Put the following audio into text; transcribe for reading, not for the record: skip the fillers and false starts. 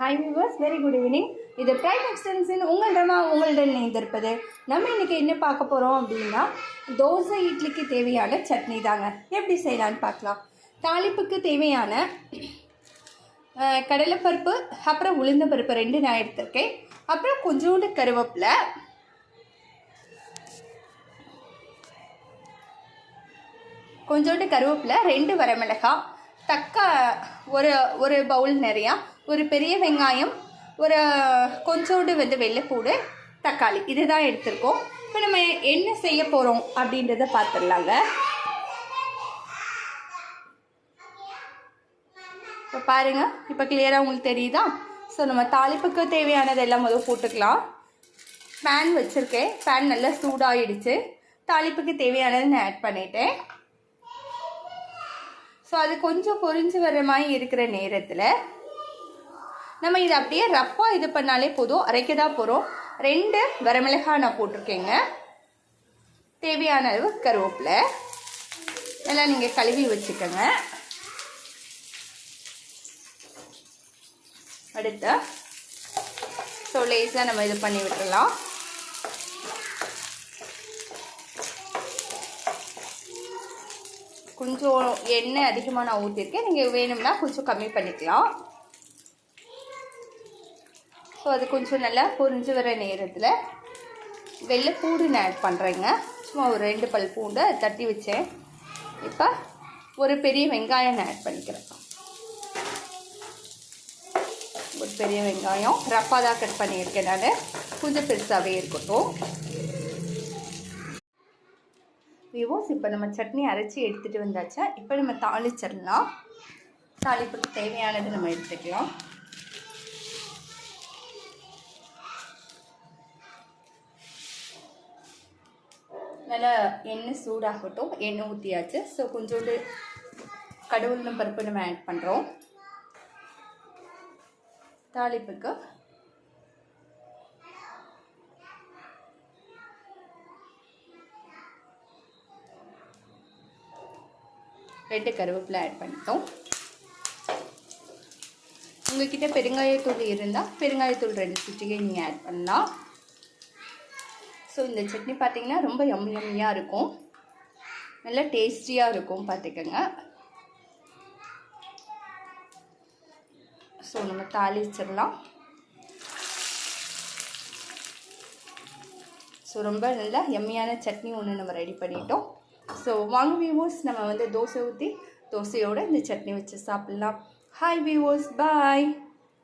Hi viewers, very good evening. இது prime extension உங்களுடன் இணைந்திருப்பது. நம்ம இன்றைக்கி என்ன பார்க்க போகிறோம் அப்படின்னா, தோசை இட்லிக்கு தேவையான சட்னி தாங்க. எப்படி செய்யலான்னு பார்க்கலாம். தாளிப்புக்கு தேவையான கடலைப்பருப்பு, அப்புறம் உளுந்த பருப்பு 2 நான் எடுத்திருக்கேன். அப்புறம் கொஞ்சோண்டு கருவேப்பிலை, கொஞ்சோண்டு கருவேப்பிலை, 2 வரமிளகாய், ஒரு பவுல் நிறையா, ஒரு பெரிய வெங்காயம், ஒரு கொஞ்சோண்டு வெள்ளைப்பூடு, தக்காளி, இதுதான் எடுத்திருக்கோம். இப்போ நம்ம என்ன செய்ய போகிறோம் அப்படின்றத பார்த்துடலாங்க. இப்போ பாருங்கள், இப்போ கிளியராக உங்களுக்கு தெரியுதா? ஸோ நம்ம தாளிப்புக்கு தேவையானதெல்லாம் முதல் போட்டுக்கலாம். பேன் வச்சுருக்கேன். பேன் நல்லா சூடாகிடுச்சு. தாளிப்புக்கு தேவையானதை நான் ஆட் பண்ணிட்டேன். ஸோ அது கொஞ்சம் பொரிஞ்சு வர மாதிரி இருக்கிற நேரத்தில் நம்ம இதை அப்படியே ரஃப்பாக இது பண்ணாலே போதும். அரைக்க தான் போகிறோம். 2 வரமிளகாய் நான் போட்டிருக்கேங்க. தேவையான அளவு கருவேப்பிலை எல்லாம் நீங்கள் கழுவி வச்சுக்கோங்க. அடுத்து ஸோ லேஸாக நம்ம இது பண்ணி விட்டுடலாம். கொஞ்சம் எண்ணெய் அதிகமாக நான் ஊற்றிருக்கேன். நீங்கள் வேணும்னா கொஞ்சம் கம்மி பண்ணிக்கலாம். ஸோ அது கொஞ்சம் நல்லா பொரிஞ்சு வர நேரத்தில் வெள்ளைப்பூடு நான் ஆட் பண்ணுறேங்க. சும்மா ஒரு 2 பல் பூண்டை தட்டி வச்சேன். இப்போ ஒரு பெரிய வெங்காயம் நான் ஆட் பண்ணிக்கிறேன். ஒரு பெரிய வெங்காயம் ரஃப்பாக தான் கட் பண்ணியிருக்கேன் நான். கொஞ்சம் பெருசாகவே இருக்கட்டும். விவோஸ், இப்போ நம்ம சட்னி அரைச்சி எடுத்துகிட்டு வந்தாச்சா. இப்போ நம்ம தாளிச்சிடலாம். தாளிப்புக்கு தேவையானது நம்ம எடுத்துக்கலாம். நல்லா எண்ணெய் சூடாகட்டும். எண்ணெய் ஊற்றியாச்சு. ஸோ கொஞ்சோண்டு கடவுளும் பருப்பு நம்ம ஆட் பண்ணுறோம். தாளிப்புக்கு ரெண்டு கருவேப்பிலை ஆட் பண்ணிட்டோம். உங்கள்கிட்ட பெருங்காயத்தூள் இருந்தால் பெருங்காயத்தூள் 2 சிட்டிகை நீங்கள் ஆட் பண்ணலாம். ஸோ இந்த சட்னி பார்த்திங்கன்னா ரொம்ப யம்மியாக இருக்கும். நல்லா டேஸ்டியாக இருக்கும், பார்த்துக்கோங்க. ஸோ நம்ம தாளிச்சிடலாம். ஸோ ரொம்ப நல்லா யம்மியான சட்னி ஒன்று நம்ம ரெடி பண்ணிட்டோம். ஸோ வாங்க வியூவர்ஸ், நம்ம தோசை ஊற்றி தோசையோடு இந்த சட்னி வச்சு சாப்பிட்லாம். ஹாய் வியூவர்ஸ், பாய்.